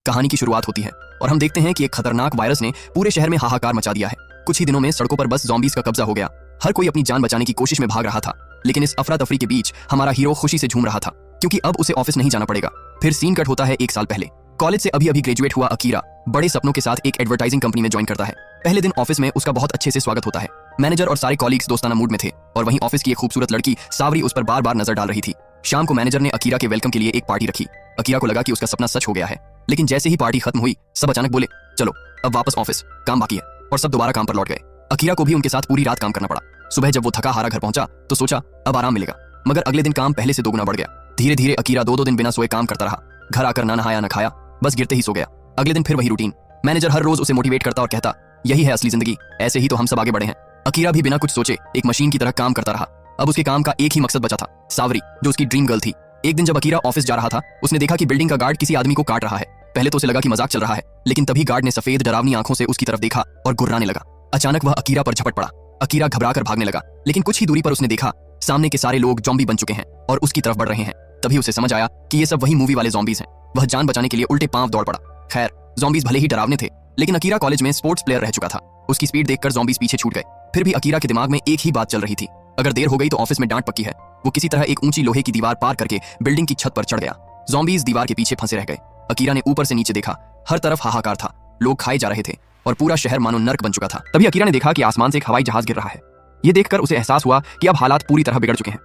कहानी की शुरुआत होती है और हम देखते हैं कि एक खतरनाक वायरस ने पूरे शहर में हाहाकार मचा दिया है। कुछ ही दिनों में सड़कों पर बस ज़ॉम्बीज का कब्जा हो गया। हर कोई अपनी जान बचाने की कोशिश में भाग रहा था, लेकिन इस अफरा तफरी के बीच हमारा हीरो खुशी से झूम रहा था क्योंकि अब उसे ऑफिस नहीं जाना पड़ेगा। फिर सीन कट होता है 1 साल पहले। कॉलेज से अभी ग्रेजुएट हुआ अकीरा बड़े सपनों के साथ एक एडवर्टाइजिंग कंपनी में ज्वाइन करता है। पहले दिन ऑफिस में उसका बहुत अच्छे से स्वागत होता है। मैनेजर और सारे कॉलीग्स दोस्ताना मूड में थे और वहीं ऑफिस की एक खूबसूरत लड़की सावरी उस पर बार बार नजर डाल रही थी। शाम को मैनेजर ने अकीरा के वेलकम के लिए एक पार्टी रखी। अकीरा को लगा कि उसका सपना सच हो गया है, लेकिन जैसे ही पार्टी खत्म हुई सब अचानक बोले चलो अब वापस ऑफिस, काम बाकी है, और सब दोबारा काम पर लौट गए। अकीरा को भी उनके साथ पूरी रात काम करना पड़ा। सुबह जब वो थका हारा घर पहुंचा तो सोचा अब आराम मिलेगा, मगर अगले दिन काम पहले से दोगुना बढ़ गया। धीरे धीरे अकीरा 2 दिन बिना सोए काम करता रहा। घर आकर ना नहाया ना खाया, बस गिरते ही सो गया। अगले दिन फिर वही रूटीन। मैनेजर हर रोज उसे मोटिवेट करता और कहता यही है असली जिंदगी, ऐसे ही तो हम सब आगे बढ़े हैं। अकीरा भी बिना कुछ सोचे एक मशीन की तरह काम करता रहा। अब उसके काम का एक ही मकसद बचा था, सावरी जो उसकी ड्रीम गर्ल थी। एक दिन जब अकीरा ऑफिस जा रहा था उसने देखा कि बिल्डिंग का गार्ड किसी आदमी को काट रहा है। पहले तो उसे लगा कि मजाक चल रहा है, लेकिन तभी गार्ड ने सफेद डरावनी आंखों से उसकी तरफ देखा और गुर्राने लगा। अचानक वह अकीरा पर झपट पड़ा। अकीरा घबराकर भागने लगा, लेकिन कुछ ही दूरी पर उसने देखा सामने के सारे लोग ज़ॉम्बी बन चुके हैं और उसकी तरफ बढ़ रहे हैं। तभी उसे समझ आया कि ये सब वही मूवी वाले ज़ॉम्बीज हैं। वह जान बचाने के लिए उल्टे पांव दौड़ पड़ा। खैर ज़ॉम्बीज भले ही डरावने थे, लेकिन अकीरा कॉलेज में स्पोर्ट्स प्लेयर रह चुका था। उसकी स्पीड देखकर ज़ॉम्बीज पीछे छूट गए। फिर भी अकीरा के दिमाग में एक ही बात चल रही थी, अगर देर हो गई तो ऑफिस में डांट पक्की है। वो किसी तरह एक ऊंची लोहे की दीवार पार करके बिल्डिंग की छत पर चढ़ गया। ज़ॉम्बीज दीवार के पीछे फंसे रह गए। अकीरा ने ऊपर से नीचे देखा, हर तरफ हाहाकार था, लोग खाए जा रहे थे और पूरा शहर मानो नर्क बन चुका था। तभी अकीरा ने देखा कि आसमान से एक हवाई जहाज गिर रहा है। ये देखकर उसे एहसास हुआ कि अब हालात पूरी तरह बिगड़ चुके हैं।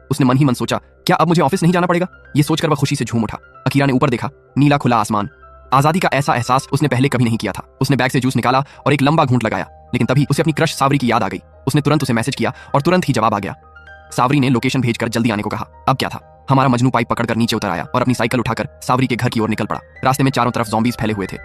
उसने मन ही मन सोचा क्या अब मुझे ऑफिस नहीं जाना पड़ेगा। ये सोचकर वह खुशी से झूम उठा। अकीरा ने ऊपर देखा, नीला खुला आसमान, आजादी का ऐसा एहसास उसने पहले कभी नहीं किया था। उसने बैग से जूस निकाला और एक लंबा घूंट लगाया, लेकिन तभी उसे अपनी क्रश सावरी की याद आ गई। उसने तुरंत उसे मैसेज किया और तुरंत ही जवाब आ गया। सावरी ने लोकेशन भेजकर जल्दी आने को कहा। अब क्या था, हमारा मजनू पाइप पकड़कर नीचे उतर आया और अपनी साइकिल उठाकर सावरी के घर की ओर निकल पड़ा। रास्ते में चारों तरफ ज़ॉम्बीज फैले हुए थे,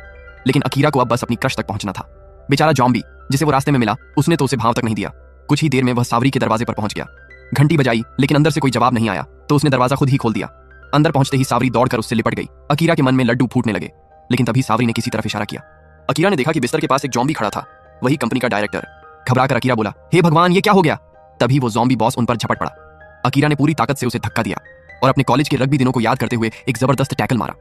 लेकिन अकीरा को अब बस अपनी क्रश तक पहुंचना था। बेचारा ज़ॉम्बी जिसे वो रास्ते में मिला उसने तो उसे भाव तक नहीं दिया। कुछ ही देर में वह सावरी के दरवाजे पर पहुंच गया। घंटी बजाई, लेकिन अंदर से कोई जवाब नहीं आया, तो उसने दरवाजा खुद ही खोल दिया। अंदर पहुंचते ही सावरी दौड़कर उससे लिपट गई। अकीरा के मन में लड्डू फूटने लगे, लेकिन तभी सावरी ने किसी तरफ इशारा किया। अकीरा ने देखा कि बिस्तर के पास एक ज़ॉम्बी खड़ा था, वही कंपनी का डायरेक्टर। घबराकर अकीरा बोला, हे भगवान ये क्या हो गया। तभी वो ज़ॉम्बी बॉस उन पर झपट पड़ा। अकीरा ने पूरी ताकत से उसे धक्का दिया और अपने कॉलेज के रग्बी दिनों को याद करते हुए एक जबरदस्त टैकल मारा।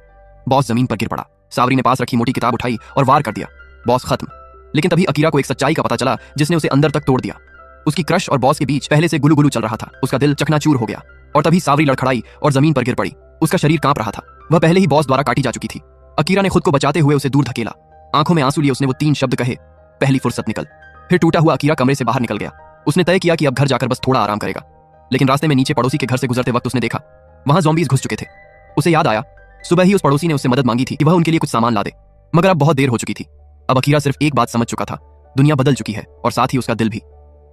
बॉस जमीन पर गिर पड़ा। सावरी ने पास रखी मोटी किताब उठाई और वार कर दिया। बॉस खत्म। लेकिन तभी अकीरा को एक सच्चाई का पता चला जिसने उसे अंदर तक तोड़ दिया। उसकी क्रश और बॉस के बीच पहले से गुलू गुलू चल रहा था। उसका दिल चकनाचूर हो गया और तभी सावरी लड़खड़ाई और जमीन पर गिर पड़ी। उसका शरीर कांप रहा था, वह पहले ही बॉस द्वारा काटी जा चुकी थी। अकीरा ने खुद को बचाते हुए उसे दूर धकेला। आंखों में आंसू लिए उसने वो 3 शब्द कहे, पहली फुर्सत निकल। फिर टूटा हुआ अकीरा कमरे से बाहर निकल गया। उसने तय किया कि अब घर जाकर बस थोड़ा आराम करेगा, लेकिन रास्ते में नीचे पड़ोसी के घर से गुजरते वक्त उसने देखा वहां ज़ॉम्बीज घुस चुके थे। उसे याद आया सुबह ही उस पड़ोसी ने उससे मदद मांगी थी कि वह उनके लिए कुछ सामान ला दे, मगर अब बहुत देर हो चुकी थी। अब अकीरा सिर्फ एक बात समझ चुका था, दुनिया बदल चुकी है और साथ ही उसका दिल भी।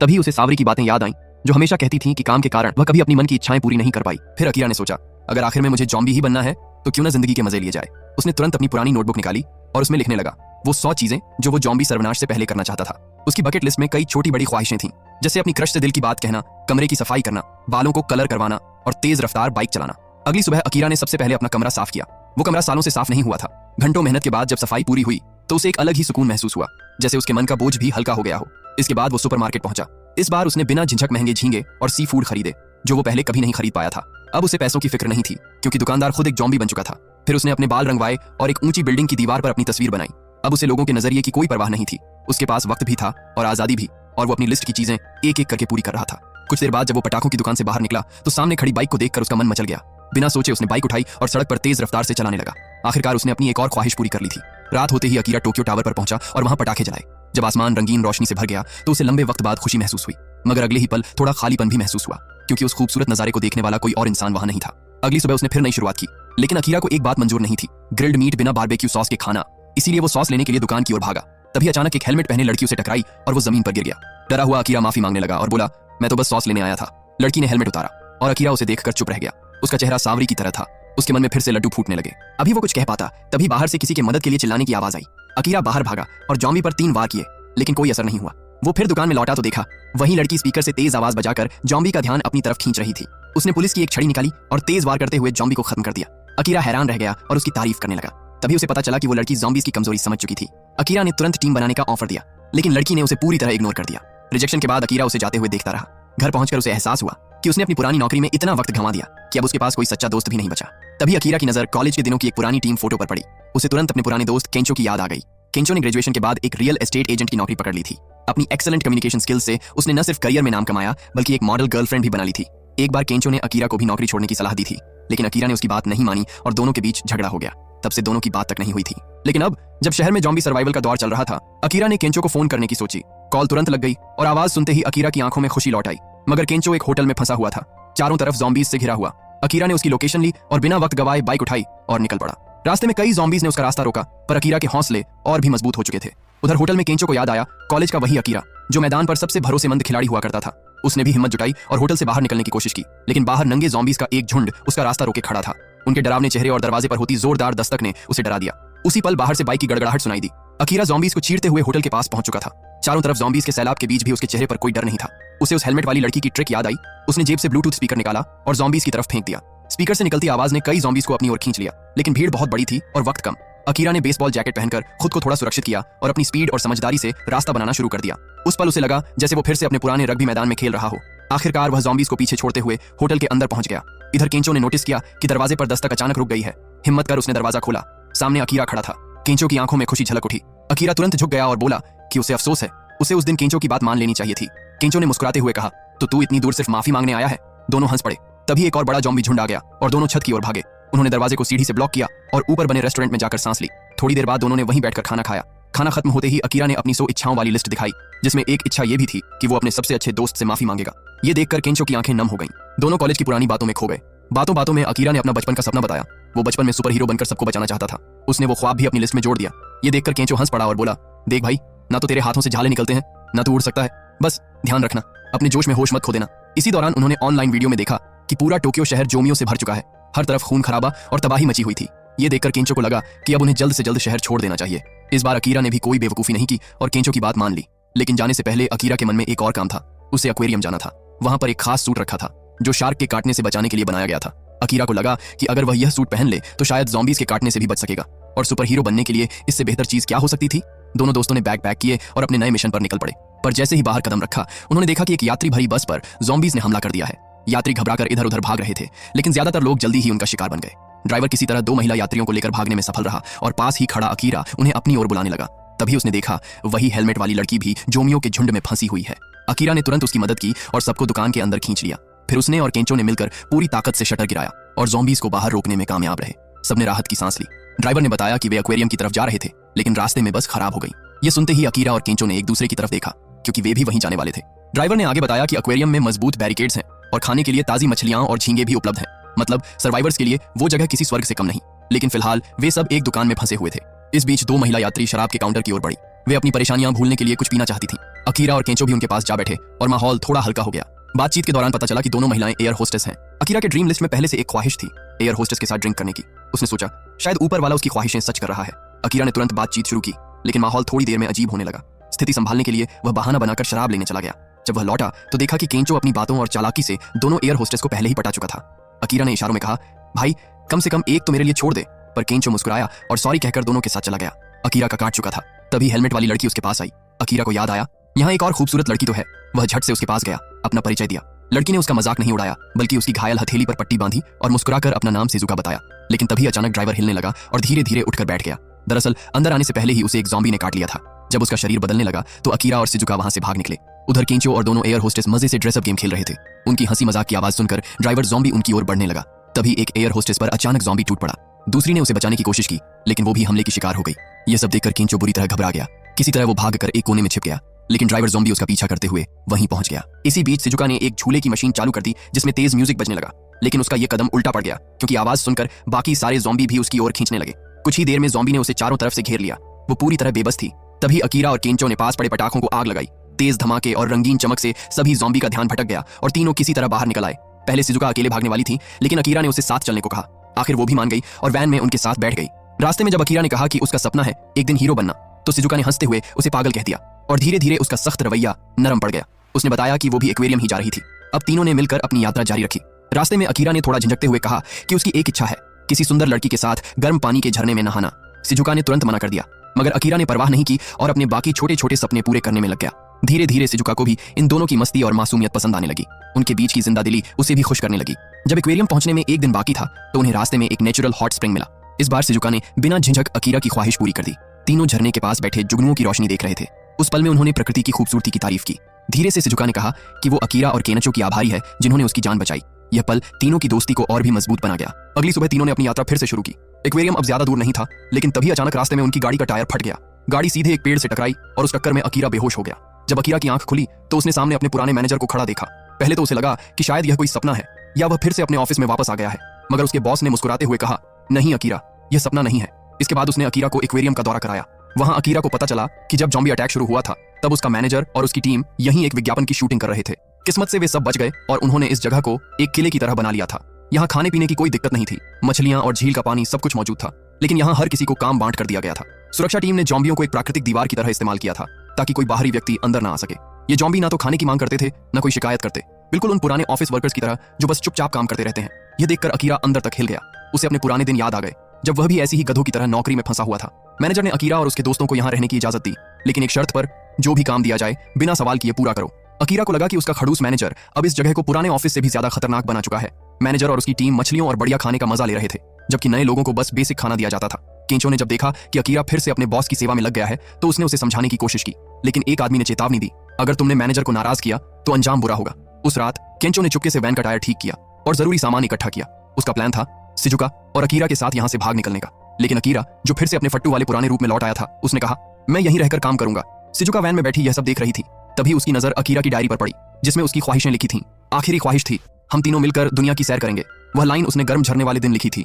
तभी उसे सावरी की बातें याद आईं, जो हमेशा कहती थी कि काम के कारण वह कभी अपनी मन की इच्छाएं पूरी नहीं कर पाई। फिर अकीरा ने सोचा अगर आखिर में मुझे ज़ॉम्बी ही बनना है तो क्यों ना जिंदगी के मजे लिए जाए। उसने तुरंत अपनी पुरानी नोटबुक निकाली और उसमें लिखने लगा वो 100 चीजें जो वो ज़ॉम्बी सर्वनाश से पहले करना चाहता था। उसकी बकेट लिस्ट में कई छोटी बड़ी ख्वाहिशें थीं, जैसे अपनी क्रश से दिल की बात कहना, कमरे की सफाई करना, बालों को कलर करवाना और तेज रफ्तार बाइक चलाना। अगली सुबह अकीरा ने सबसे पहले अपना कमरा साफ किया। वो कमरा सालों से साफ नहीं हुआ था। घंटों मेहनत के बाद जब सफाई पूरी हुई तो उसे एक अलग ही सुकून महसूस हुआ, जैसे उसके मन का बोझ भी हल्का हो गया हो। इसके बाद वो सुपरमार्केट पहुंचा। इस बार उसने बिना झिझक महंगे झींगे और सी फूड खरीदे, जो वो पहले कभी नहीं खरीद पाया था। अब उसे पैसों की फिक्र नहीं थी, क्योंकि दुकानदार खुद एक ज़ॉम्बी बन चुका था। फिर उसने अपने बाल रंगवाए और एक ऊंची बिल्डिंग की दीवार पर अपनी तस्वीर बनाई। अब उसे लोगों के नजरिए की कोई परवाह नहीं थी। उसके पास वक्त भी था और आजादी भी, और वो अपनी लिस्ट की चीजें एक एक करके पूरी कर रहा था। कुछ देर बाद जब वो पटाखों की दुकान से बाहर निकला तो सामने खड़ी बाइक को देखकर उसका मन मचल गया। बिना सोचे उसने बाइक उठाई और सड़क पर तेज रफ्तार से चलाने लगा। आखिरकार उसने अपनी एक और ख्वाहिश पूरी कर ली थी। रात होते ही अकीरा टोक्यो टावर पर पहुंचा और वहां पटाखे जलाए। जब आसमान रंगीन रोशनी से भर गया तो उसे लंबे वक्त बाद खुशी महसूस हुई, मगर अगले ही पल थोड़ा खालीपन भी महसूस हुआ, क्योंकि उस खूबसूरत नजारे को देखने वाला कोई और इंसान वहां नहीं था। अगली सुबह उसने फिर नई शुरुआत की, लेकिन अकीरा को एक बात मंजूर नहीं थी, ग्रिल्ड मीट बिना बारबेक्यू सॉस के खाना। इसीलिए वो सॉस लेने के लिए दुकान की ओर भागा। तभी अचानक एक हेलमेट पहने लड़की उसे टकराई और वो जमीन पर गिर गया। डरा हुआ अकीरा माफी मांगने लगा और बोला मैं तो बस सॉस लेने आया था। लड़की ने हेलमेट उतारा और अकीरा उसे देखकर चुप रह गया। उसका चेहरा सावरी की तरह था। उसके मन में फिर से लड्डू फूटने लगे। अभी वो कुछ कह पाता तभी बाहर से किसी के मदद के लिए चिल्लाने की आवाज आई। अकीरा बाहर भागा और ज़ॉम्बी पर 3 वार किए, लेकिन कोई असर नहीं हुआ। वो फिर दुकान में लौटा तो देखा वही लड़की स्पीकर से तेज आवाज बजाकर ज़ॉम्बी का ध्यान अपनी तरफ खींच रही थी। उसने पुलिस की एक छड़ी निकाली और तेज वार करते हुए ज़ॉम्बी को खत्म कर दिया। अकीरा हैरान रह गया और उसकी तारीफ करने लगा। तभी उसे पता चला कि वो लड़की ज़ॉम्बीज की कमजोरी समझ चुकी थी। अकीरा ने तुरंत टीम बनाने का ऑफर दिया, लेकिन लड़की ने उसे पूरी तरह इग्नोर कर दिया। रिजेक्शन के बाद अकीरा उसे जाते हुए देखता रहा। घर पहुंचकर उसे एहसास हुआ कि उसने अपनी पुरानी नौकरी में इतना वक्त गंवा दिया कि अब उसके पास कोई सच्चा दोस्त भी नहीं बचा। तभी अकीरा की नजर कॉलेज के दिनों की एक पुरानी टीम फोटो पर पड़ी। उसे तुरंत अपने पुराने दोस्त केंचो की याद आ गई। केंचो ने ग्रेजुएशन के बाद एक रियल एस्टेट एजेंट की नौकरी पकड़ ली थी। अपनी एक्सेलेंट कम्युनिकेशन स्किल्स से उसने न सिर्फ करियर में नाम कमाया बल्कि एक मॉडल गर्लफ्रेंड भी बना ली थी। एक बार केंचो ने अकीरा को भी नौकरी छोड़ने की सलाह दी थी, लेकिन अकीरा ने उसकी बात नहीं मानी और दोनों के बीच झगड़ा हो गया। तब से दोनों की बात तक नहीं हुई थी। लेकिन अब जब शहर में ज़ॉम्बी सर्वाइवल का दौर चल रहा था, अकीरा ने केंचो को फोन करने की सोची। कॉल तुरंत लग गई और आवाज सुनते ही अकीरा की आंखों में खुशी लौट आई। मगर केंचो एक होटल में फंसा हुआ था, चारों तरफ ज़ॉम्बीज से घिरा हुआ। अकीरा ने उसकी लोकेशन ली और बिना वक्त गवाए बाइक उठाई और निकल पड़ा। रास्ते में कई ज़ॉम्बीज ने उसका रास्ता रोका, पर अकीरा के हौसले और भी मजबूत हो चुके थे। उधर होटल में केंचो को याद आया कॉलेज का वही अकीरा जो मैदान पर सबसे भरोसेमंद खिलाड़ी हुआ करता था। उसने भी हिम्मत जुटाई और होटल से बाहर निकलने की कोशिश की, लेकिन बाहर नंगे ज़ॉम्बीज का एक झुंड उसका रास्ता रोके खड़ा था। उनके डरावने चेहरे और दरवाजे पर होती जोरदार दस्तक ने उसे डरा दिया। उसी पल बाहर से बाइक की गड़गड़ाहट सुनाई दी। अकीरा ज़ॉम्बीज को चीरते हुए होटल के पास पहुंच चुका था। चारों तरफ ज़ॉम्बीज के सैलाब के बीच भी उसके चेहरे पर कोई डर नहीं था। उसे उस हेलमेट वाली लड़की की ट्रिक याद आई। उसने जेब से ब्लूटूथ स्पीकर निकाला और ज़ॉम्बीज की तरफ फेंक दिया। स्पीकर से निकलती आवाज ने कई ज़ॉम्बीज को अपनी ओर खींच लिया, लेकिन भीड़ बहुत बड़ी थी और वक्त कम। अकीरा ने बेसबॉल जैकेट पहनकर खुद को थोड़ा सुरक्षित किया और अपनी स्पीड और समझदारी से रास्ता बनाना शुरू कर दिया। उस पल उसे लगा जैसे वो फिर से अपने पुराने रग्बी मैदान में खेल रहा हो। आखिरकार वह ज़ॉम्बीज को पीछे छोड़ते हुए होटल के अंदर पहुंच गया। इधर केंचो ने नोटिस किया कि दरवाजे पर दस्तक अचानक रुक गई है। हिम्मत कर उसने दरवाजा खोला। सामने अकीरा खड़ा था। केंचो की आंखों में खुशी झलक उठी। अकीरा तुरंत झुक गया और बोला कि उसे अफसोस है, उसे उस दिन केंचो की बात मान लेनी चाहिए थी। केंचो ने मुस्कुराते हुए कहा, तो तू इतनी दूर सिर्फ माफी मांगने आया है? दोनों हंस पड़े। तभी एक और बड़ा ज़ॉम्बी झुंड आ गया और दोनों छत की ओर भागे। उन्होंने दरवाजे को सीढ़ी से ब्लॉक किया और ऊपर बने रेस्टोरेंट में जाकर सांस ली। थोड़ी देर बाद दोनों ने वहीं बैठकर खाना खाया। खाना खत्म होते ही अकीरा ने अपनी 100 इच्छाओं वाली लिस्ट दिखाई, जिसमें एक इच्छा ये भी थी कि वो अपने सबसे अच्छे दोस्त से माफी मांगेगा। ये देखकर केंचो की आंखें नम हो गईं। दोनों कॉलेज की पुरानी बातों में खो गए। बातों बातों में अकीरा ने अपना बचपन का सपना बताया। वो बचपन में सुपर हीरो बनकर सबको बचाना चाहता था। उसने वो ख्वाब भी अपनी लिस्ट में जोड़ दिया। ये देखकर केंचो हंस पड़ा और बोला, देख भाई, ना तो तेरे हाथों से झाले निकलते हैं, ना तू उड़ सकता है। बस ध्यान रखना, अपने जोश में होश मत खो देना। इसी दौरान उन्होंने ऑनलाइन वीडियो में देखा कि पूरा टोक्यो शहर ज़ॉम्बियों से भर चुका है। हर तरफ खून खराबा और तबाही मची हुई थी। ये देखकर केंचो को लगा कि अब उन्हें जल्द से जल्द शहर छोड़ देना चाहिए। इस बार अकीरा ने भी कोई बेवकूफ़ी नहीं की और केंचो की बात मान ली। लेकिन जाने से पहले अकीरा के मन में एक और काम था। उसे एक्वेरियम जाना था। वहां पर एक खास सूट रखा था जो शार्क के काटने से बचाने के लिए बनाया गया था। अकीरा को लगा कि अगर वह यह सूट पहन ले तो शायद ज़ॉम्बीज के काटने से भी बच सकेगा, और सुपर हीरो बनने के लिए इससे बेहतर चीज क्या हो सकती थी। दोनों दोस्तों ने बैग पैक किए और अपने नए मिशन पर निकल पड़े। पर जैसे ही बाहर कदम रखा, उन्होंने देखा कि एक यात्री भरी बस पर ज़ॉम्बीज ने हमला कर दिया है। यात्री घबराकर इधर उधर भाग रहे थे, लेकिन ज्यादातर लोग जल्दी ही उनका शिकार बन गए। ड्राइवर किसी तरह 2 महिला यात्रियों को लेकर भागने में सफल रहा और पास ही खड़ा अकीरा उन्हें अपनी ओर बुलाने लगा। तभी उसने देखा वही हेलमेट वाली लड़की भी ज़ॉम्बियों के झुंड में फंसी हुई है। अकीरा ने तुरंत उसकी मदद की और सबको दुकान के अंदर खींच लिया। फिर उसने और केंचो ने मिलकर पूरी ताकत से शटर गिराया और ज़ॉम्बीज को बाहर रोकने में कामयाब रहे। सबने राहत की सांस ली। ड्राइवर ने बताया कि वे एक्वेरियम की तरफ जा रहे थे, लेकिन रास्ते में बस खराब हो गई। ये सुनते ही अकीरा और केंचो ने एक दूसरे की तरफ देखा, क्योंकि वे भी वहीं जाने वाले थे। ड्राइवर ने आगे बताया कि एक्वेरियम में मजबूत बैरिकेड्स हैं और खाने के लिए ताजी मछलियां और झींगे भी उपलब्ध हैं। मतलब सर्वाइवर्स के लिए वो जगह किसी स्वर्ग से कम नहीं। लेकिन फिलहाल वे सब एक दुकान में फंसे हुए थे। इस बीच 2 महिला यात्री शराब के काउंटर की ओर बढ़ी। वे अपनी परेशानियां भूलने के लिए कुछ पीना चाहती थीं। अकीरा और केंचो भी उनके पास जा बैठे और माहौल थोड़ा हल्का हो गया। बातचीत के दौरान पता चला कि दोनों महिलाएं एयर होस्टेस हैं। अकीरा के ड्रीम लिस्ट में पहले से एक ख्वाहिश थी, एयर होस्टेस के साथ ड्रिंक करने की। उसने सोचा शायद ऊपर वाला उसकी ख्वाहिशें सच कर रहा है। अकीरा ने तुरंत बातचीत शुरू की, लेकिन माहौल थोड़ी देर में अजीब होने लगा। स्थिति संभालने के लिए वह बहाना बनाकर शराब लेने चला गया। जब वह लौटा तो देखा कि केंचो अपनी बातों और चालाकी से दोनों एयर होस्टेस को पहले ही पटा चुका था। अकीरा ने इशारों में कहा, भाई कम से कम एक तो मेरे लिए छोड़ दे, पर केंचो मुस्कुराया और सॉरी कहकर दोनों के साथ चला गया। अकीरा का काट चुका था। तभी हेलमेट वाली लड़की उसके पास आई। अकीरा को याद आया, यहाँ एक और खूबसूरत लड़की तो है। वह झट से उसके पास गया, अपना परिचय दिया। लड़की ने उसका मजाक नहीं उड़ाया, बल्कि उसकी घायल हथेली पर पट्टी बांधी और मुस्कुराकर अपना नाम शिजुका बताया। लेकिन तभी अचानक ड्राइवर हिलने लगा और धीरे धीरे उठकर बैठ गया। दरअसल अंदर आने से पहले ही उसे एक ज़ॉम्बी ने काट लिया था। जब उसका शरीर बदलने लगा तो अकीरा और शिजुका वहां से भाग निकले। उधर केंचो और दोनों एयर होस्टेस मजे से ड्रेसअप गेम खेल रहे थे। उनकी हंसी मजाक की आवाज सुनकर ड्राइवर ज़ॉम्बी उनकी ओर बढ़ने लगा। तभी एक एयर होस्टेस पर अचानक ज़ॉम्बी टूट पड़ा। दूसरी ने उसे बचाने की कोशिश की, लेकिन वो भी हमले की शिकार हो गई। ये सब देखकर केंचो बुरी तरह घबरा गया। किसी तरह वो भागकर एक कोने में छिप गया, लेकिन ड्राइवर ज़ॉम्बी उसका पीछा करते हुए वहीं पहुंच गया। इसी बीच शिजुका ने एक झूले की मशीन चालू कर दी, जिसमें तेज म्यूजिक बजने लगा। लेकिन उसका ये कदम उल्टा पड़ गया, क्योंकि आवाज सुनकर बाकी सारे ज़ॉम्बी भी उसकी ओर खींचने लगे। कुछ ही देर में ज़ॉम्बी ने उसे चारों तरफ से घेर लिया। वो पूरी तरह बेबस थी। तभी अकीरा और केंचो ने पास पड़े पटाखों को आग लगाई। तेज धमाके और रंगीन चमक से सभी ज़ॉम्बी का ध्यान भटक गया और तीनों किसी तरह बाहर निकल आए। पहले शिजुका अकेले भागने वाली थी, लेकिन अकीरा ने उसे साथ चलने को कहा। आखिर वो भी मान गई और वैन में उनके साथ बैठ गई। रास्ते में जब अकीरा ने कहा कि उसका सपना है एक दिन हीरो बनना, तो शिजुका ने हंसते हुए उसे पागल कह दिया और धीरे धीरे उसका सख्त रवैया नरम पड़ गया। उसने बताया कि वो भी एक्वेरियम ही जा रही थी। अब तीनों ने मिलकर अपनी यात्रा जारी रखी। रास्ते में अकीरा ने थोड़ा झिझकते हुए कहा कि उसकी एक इच्छा है, किसी सुंदर लड़की के साथ गर्म पानी के झरने में नहाना। शिजुका ने तुरंत मना कर दिया, मगर अकीरा ने परवाह नहीं की और अपने बाकी छोटे छोटे सपने पूरे करने में लग गया। धीरे धीरे सिजुका को भी इन दोनों की मस्ती और मासूमियत पसंद आने लगी। उनके बीच की जिंदादिली उसे भी खुश करने लगी। जब एक्वेरियम पहुंचने में एक दिन बाकी था तो उन्हें रास्ते में एक नेचुरल हॉट स्प्रिंग मिला। इस बार सिजुका ने बिना झिझक अकीरा की ख्वाहिश पूरी कर दी। तीनों झरने के पास बैठे जुगनुओं की रोशनी देख रहे थे। उस पल में उन्होंने प्रकृति की खूबसूरती की तारीफ की। धीरे से सिजुका ने कहा कि वो अकीरा और केनचो की आभारी है जिन्होंने उसकी जान बचाई। यह पल तीनों की दोस्ती को और भी मजबूत बना गया। अगली सुबह तीनों ने अपनी यात्रा फिर से शुरू की। एक्वेरियम अब ज्यादा दूर नहीं था, लेकिन तभी अचानक रास्ते में उनकी गाड़ी का टायर फट गया। गाड़ी सीधे एक पेड़ से टकराई और उस टक्कर में अकीरा बेहोश हो गया। जब अकीरा की आंख खुली तो उसने सामने अपने पुराने मैनेजर को खड़ा देखा। पहले तो उसे लगा कि शायद यह कोई सपना है या वह फिर से अपने ऑफिस में वापस आ गया है, मगर उसके बॉस ने मुस्कुराते हुए कहा, नहीं अकीरा, यह सपना नहीं है। इसके बाद उसने अकीरा को एक्वेरियम का दौरा कराया। वहां अकीरा को पता चला कि जब ज़ॉम्बी अटैक शुरू हुआ था तब उसका मैनेजर और उसकी टीम यहीं एक विज्ञापन की शूटिंग कर रहे थे। किस्मत से वे सब बच गए और उन्होंने इस जगह को एक किले की तरह बना लिया था। यहाँ खाने पीने की कोई दिक्कत नहीं थी, मछलियां और झील का पानी सब कुछ मौजूद था, लेकिन यहाँ हर किसी को काम बांट कर दिया गया था। सुरक्षा टीम ने ज़ॉम्बियों को एक प्राकृतिक दीवार की तरह इस्तेमाल किया था ताकि कोई बाहरी व्यक्ति अंदर ना आ सके। ये ज़ॉम्बी ना तो खाने की मांग करते थे ना कोई शिकायत करते, बिल्कुल उन पुराने ऑफिस वर्कर्स की तरह जो बस चुपचाप काम करते रहते हैं। यह देखकर अकीरा अंदर तक हिल गया। उसे अपने पुराने दिन याद आ गए जब वह भी ऐसी ही गधों की तरह नौकरी में फंसा हुआ था। मैनेजर ने अकीरा और उसके दोस्तों को यहाँ रहने की इजाजत दी, लेकिन एक शर्त पर, जो भी काम दिया जाए बिना सवाल किए पूरा करो। अकीरा को लगा कि उसका खड़ूस मैनेजर अब इस जगह को पुराने ऑफिस से भी ज्यादा खतरनाक बना चुका है। मैनेजर और उसकी टीम मछलियों और बढ़िया खाने का मजा ले रहे थे, जबकि नए लोगों को बस बेसिक खाना दिया जाता था। केंचो ने जब देखा कि अकीरा फिर से अपने बॉस की सेवा में लग गया है तो उसने उसे समझाने की कोशिश की, लेकिन एक आदमी ने चेतावनी दी, अगर तुमने मैनेजर को नाराज किया तो अंजाम बुरा होगा। उस रात केंचो ने चुपके से वैन का टायर ठीक किया और जरूरी सामान इकट्ठा किया। उसका प्लान था सिजुका और अकीरा के साथ यहाँ से भाग निकलने का, लेकिन अकीरा, जो फिर से अपने फट्टू वाले पुराने रूप में लौट आया था, उसने कहा, मैं यहीं रहकर काम करूंगा। सिजुका वैन में बैठी यह सब देख रही थी। तभी उसकी नजर अकीरा की डायरी पर पड़ी जिसमें उसकी ख्वाहिशें लिखी थीं। आखिरी ख्वाहिश थी, हम तीनों मिलकर दुनिया की सैर करेंगे। वह लाइन उसने गर्म झरने वाले दिन लिखी थी।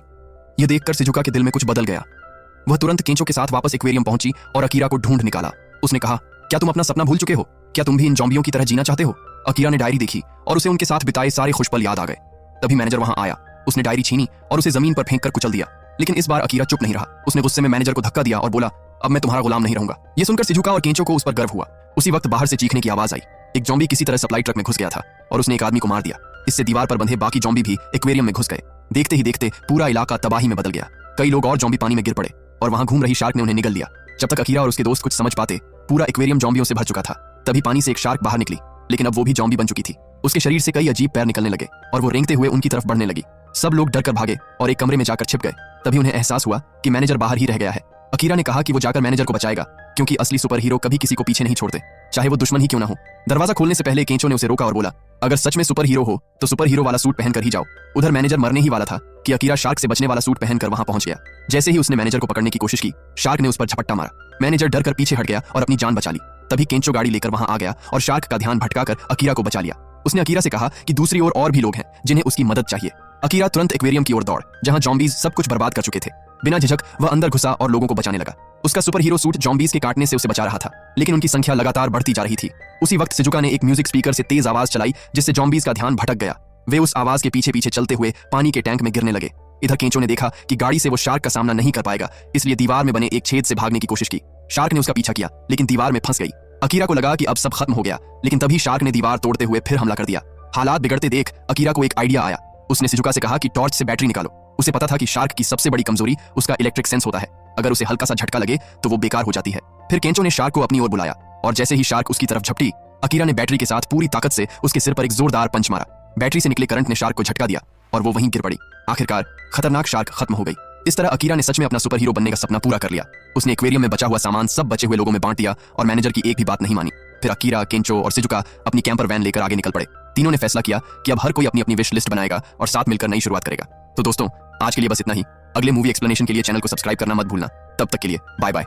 यह देखकर सिजुका के दिल में कुछ बदल गया। वह तुरंत केंचो के साथ वापस एक्वेरियम पहुंची और अकीरा को ढूंढ निकाला। उसने कहा, क्या तुम अपना सपना भूल चुके हो? क्या तुम भी इन ज़ॉम्बियों की तरह जीना चाहते हो? अकीरा ने डायरी देखी और उसे उनके साथ बिताए सारे खुश पल याद आ गए। तभी मैनेजर वहां आया। उसने डायरी छीनी और उसे जमीन पर फेंक कर कुचल दिया, लेकिन इस बार अकीरा चुप नहीं रहा। उसने गुस्से में मैनेजर को धक्का दिया और बोला, अब मैं तुम्हारा गुलाम नहीं रहूंगा। यह सुनकर सिजुका और केंचो को उस पर गर्व हुआ। उसी वक्त बाहर से चीखने की आवाज आई। एक ज़ॉम्बी किसी तरह सप्लाई ट्रक में घुस गया था और उसने एक आदमी को मार दिया। इससे दीवार पर बंधे बाकी ज़ॉम्बी भी एक्वेरियम में घुस गए। देखते ही देखते पूरा इलाका तबाही में बदल गया। कई लोग और ज़ॉम्बी पानी में गिर पड़े और वहां घूम रही शार्क ने उन्हें निगल लिया। जब तक अकीरा और उसके दोस्त कुछ समझ पाते, पूरा एक्वेरियम ज़ॉम्बियों से भर चुका था। तभी पानी से एक शार्क बाहर निकली, लेकिन अब वो भी ज़ॉम्बी बन चुकी थी। उसके शरीर से कई अजीब पैर निकलने लगे और वो रेंगते हुए उनकी तरफ बढ़ने लगी। सब लोग डर कर भागे और एक कमरे में जाकर छिप गए। तभी उन्हें एहसास हुआ कि मैनेजर बाहर ही रह गया है। अकीरा ने कहा कि वो जाकर मैनेजर को बचाएगा, क्योंकि असली सुपर हीरो कभी किसी को पीछे नहीं छोड़ते, चाहे वो दुश्मन ही क्यों ना हो। दरवाजा खोलने से पहले केंचो ने उसे रोका और बोला, अगर सच में सुपर हीरो हो तो सुपर हीरो वाला सूट पहनकर ही जाओ। उधर मैनेजर मरने ही वाला था कि अकीरा शार्क से बचने वाला सूट पहनकर वहां पहुंच गया। जैसे ही उसने मैनेजर को पकड़ने की कोशिश की, शार्क ने उस पर झपट्टा मारा। मैनेजर डर कर पीछे हट गया और अपनी जान बचा ली। तभी केंचो गाड़ी लेकर वहां आ गया और शार्क का ध्यान भटकाकर अकीरा को बचा लिया। उसने अकीरा से कहा कि दूसरी ओर और भी लोग हैं जिन्हें उसकी मदद चाहिए। अकीरा तुरंत एक्वेरियम की ओर दौड़, जहां ज़ॉम्बीज सब कुछ बर्बाद कर चुके थे। बिना झिझक वह अंदर घुसा और लोगों को बचाने लगा। उसका सुपर हीरो सूट ज़ॉम्बीज के काटने से उसे बचा रहा था, लेकिन उनकी संख्या लगातार बढ़ती जा रही थी। उसी वक्त सिजुका ने एक म्यूजिक स्पीकर से तेज आवाज चलाई, जिससे ज़ॉम्बीज का ध्यान भटक गया। वे उस आवाज के पीछे पीछे चलते हुए पानी के टैंक में गिरने लगे। इधर केंचो ने देखा कि गाड़ी से वो शार्क का सामना नहीं कर पाएगा, इसलिए दीवार में बने एक छेद से भागने की कोशिश की। शार्क ने उसका पीछा किया, लेकिन दीवार में फंस गई। अकीरा को लगा कि अब सब खत्म हो गया, लेकिन तभी शार्क ने दीवार तोड़ते हुए फिर हमला कर दिया। हालात बिगड़ते देख अकीरा को एक आइडिया आया। उसने सिजुका से कहा कि टॉर्च से बैटरी निकालो। उसे पता था कि शार्क की सबसे बड़ी कमजोरी उसका इलेक्ट्रिक सेंस होता है। अगर उसे हल्का सा झटका लगे तो वो बेकार हो जाती है। फिर केंचो ने शार्क को अपनी ओर बुलाया और जैसे ही शार्क उसकी तरफ झपटी, अकीरा ने बैटरी के साथ पूरी ताकत से उसके सिर पर एक जोरदार पंच मारा। बैटरी से निकले करंट ने शार्क को झटका दिया और वो वहीं गिर पड़ी। आखिरकार खतरनाक शार्क खत्म हो गई। इस तरह अकीरा ने सच में अपना सुपर हीरो बनने का सपना पूरा कर लिया। उसने एक्वेरियम में बचा हुआ सामान सब बचे हुए लोगों में बांट दिया और मैनेजर की एक भी बात नहीं मानी। फिर अकीरा, केंचो और सिजुका अपनी कैंपर वैन लेकर आगे निकल पड़े। तीनों ने फैसला किया कि अब हर कोई अपनी अपनी विश लिस्ट बनाएगा और साथ मिलकर नई शुरुआत करेगा। तो दोस्तों, आज के लिए बस इतना ही। अगले मूवी एक्सप्लेनेशन के लिए चैनल को सब्सक्राइब करना मत भूलना। तब तक के लिए बाय बाय।